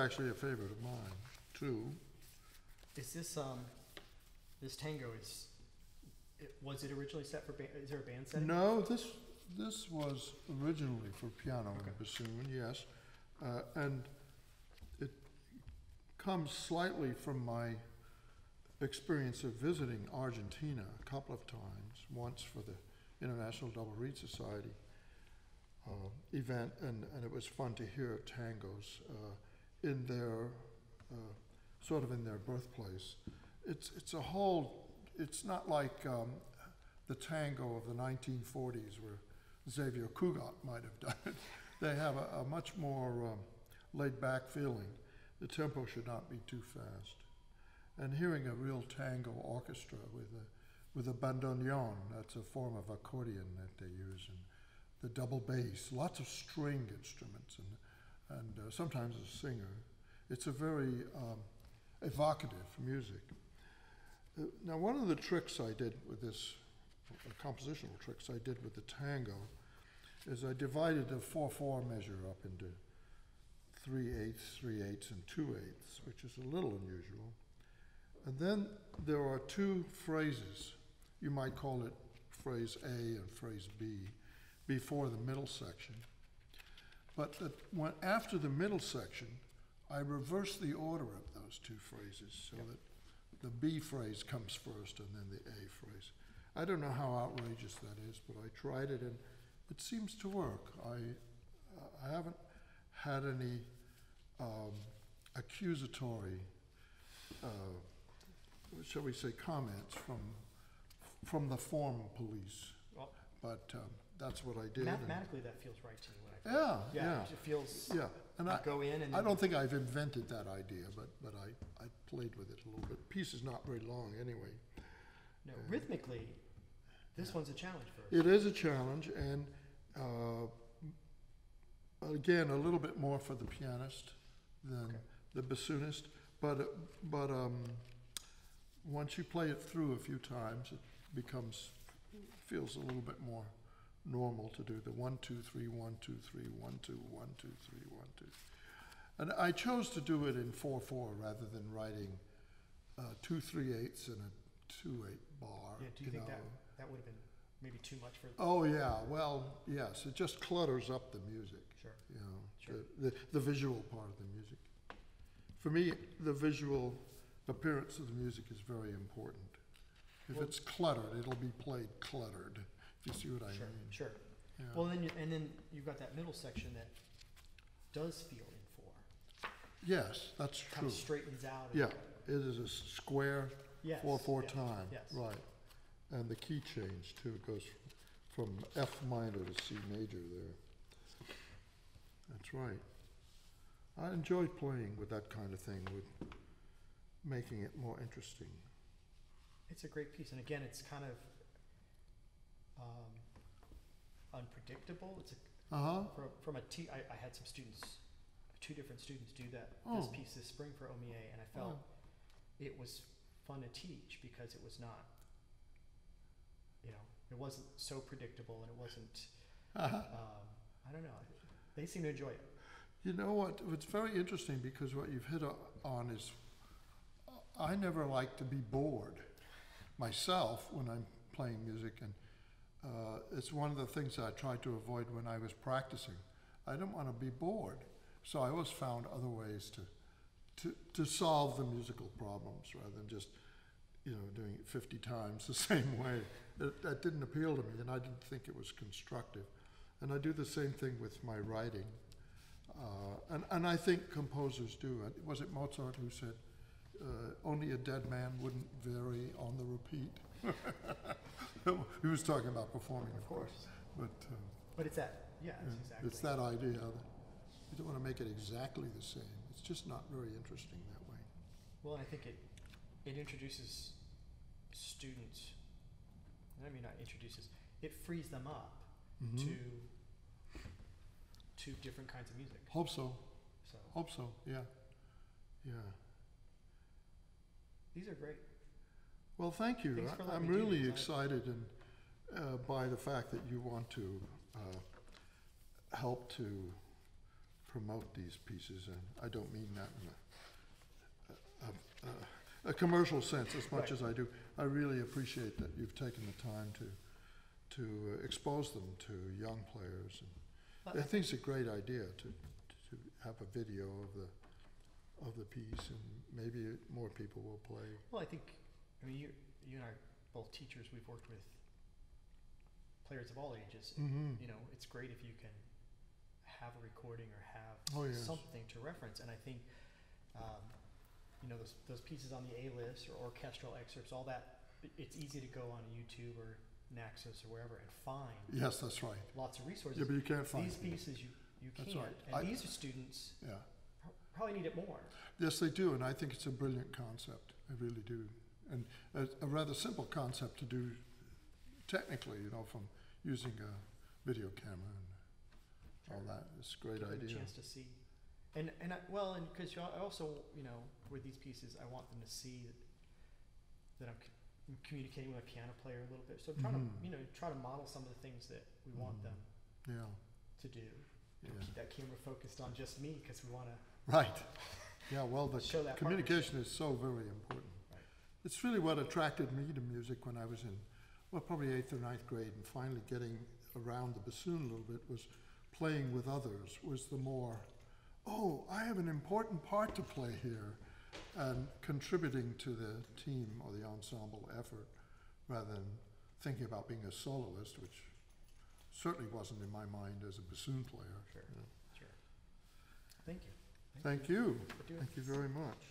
actually a favorite of mine, too. Is this, this tango, was it originally set for, is there a band setting? No, this was originally for piano and bassoon, yes. And it comes slightly from my experience of visiting Argentina a couple of times, once for the International Double Reed Society event, and it was fun to hear tangos in their, sort of in their birthplace. It's a whole, it's not like the tango of the 1940s where Xavier Cugat might have done it. They have a much more laid-back feeling. The tempo should not be too fast. And hearing a real tango orchestra with a bandoneon, that's a form of accordion that they use, and the double bass, lots of string instruments, and sometimes a singer. It's a very evocative music. Now, one of the tricks I did with this, compositional tricks I did with the tango, is I divided the 4/4 measure up into 3/8, 3/8, and 2/8, which is a little unusual. And then there are two phrases. You might call it phrase A and phrase B before the middle section. But after the middle section, I reverse the order of those two phrases so that the B phrase comes first and then the A phrase. I don't know how outrageous that is, but I tried it and it seems to work. I haven't had any accusatory, shall we say, comments from the form police. Well, but that's what I did. Mathematically, that feels right to me. When I Yeah. It feels. Yeah, and I go in and. I don't think I've invented that idea, but I played with it a little bit. The piece is not very long anyway. No, rhythmically, this one's a challenge for us. It is a challenge, and again, a little bit more for the pianist than the bassoonist. But once you play it through a few times, it feels a little bit more normal to do the 1, 2, 3, 1, 2, 3, 1, 2, 1, 2, 3, 1, 2. And I chose to do it in 4/4 rather than writing 2 3/8 and a 2/8 bar. Yeah, do you think that would have been maybe too much for? Oh yeah, well yes, it just clutters up the music. Sure. You know, sure. The visual part of the music. For me, the visual appearance of the music is very important. If it's cluttered, it'll be played cluttered. If you see what I mean. Sure. Yeah. Well, then you've got that middle section that does feel in 4. Yes, that's true. Kind of straightens out. Yeah, it is a square 4/4 time. Yes. Right. And the key change too, it goes from F minor to C major there. That's right. I enjoy playing with that kind of thing, with making it more interesting. It's a great piece, and again, it's kind of unpredictable. It's from a I had some students, 2 different students, do this piece this spring for OMEA, and I felt it was fun to teach because it was not, it wasn't so predictable, and it wasn't. I don't know. They seem to enjoy it. You know what? It's very interesting because what you've hit on is I never like to be bored myself when I'm playing music, and it's one of the things that I tried to avoid when I was practicing. I didn't want to be bored, so I always found other ways to solve the musical problems rather than just doing it 50 times the same way. That didn't appeal to me, and I didn't think it was constructive. And I do the same thing with my writing, and I think composers do. Was it Mozart who said, only a dead man wouldn't vary on the repeat? He was talking about performing, of course. But it's that, it's exactly. It's that idea that you don't want to make it exactly the same. It's just not very interesting that way. Well, I think it introduces students, not introduces, it frees them up to different kinds of music. Hope so. Hope so, yeah. These are great. Well, thank you. I'm really excited by the fact that you want to help to promote these pieces, and I don't mean that in a commercial sense as much as I do. I really appreciate that you've taken the time to expose them to young players. And I think it's a great idea to have a video of the piece, and maybe more people will play. Well, I think, I mean, you and I are both teachers. We've worked with players of all ages. Mm-hmm. You know, it's great if you can have a recording or have Yes. something to reference. And I think, you know, those pieces on the A list or orchestral excerpts, all that, it's easy to go on YouTube or Naxos or wherever and find. Yes, that's right. Lots of resources. Yeah, but you can't find these pieces. You That's can't. right. And these students Yeah. probably need it more. Yes, they do, and I think it's a brilliant concept. I really do. And a rather simple concept to do technically, you know, from using a video camera and all that. It's a great Give them idea. a chance to see. And because I also, you know, with these pieces, I want them to see that I'm communicating with a piano player a little bit. So I'm trying to, you know, try to model some of the things that we want them to do. Yeah. Keep that camera focused on just me because we want to Right. Yeah, well, the show that communication is so very important. Right. It's really what attracted me to music when I was in, well, probably 8th or 9th grade, and finally getting around the bassoon a little bit was playing with others, was the more, oh, I have an important part to play here, and contributing to the team or the ensemble effort rather than thinking about being a soloist, which certainly wasn't in my mind as a bassoon player. Sure. You know. Sure. Thank you. Thank you. for doing Thank you this. very much.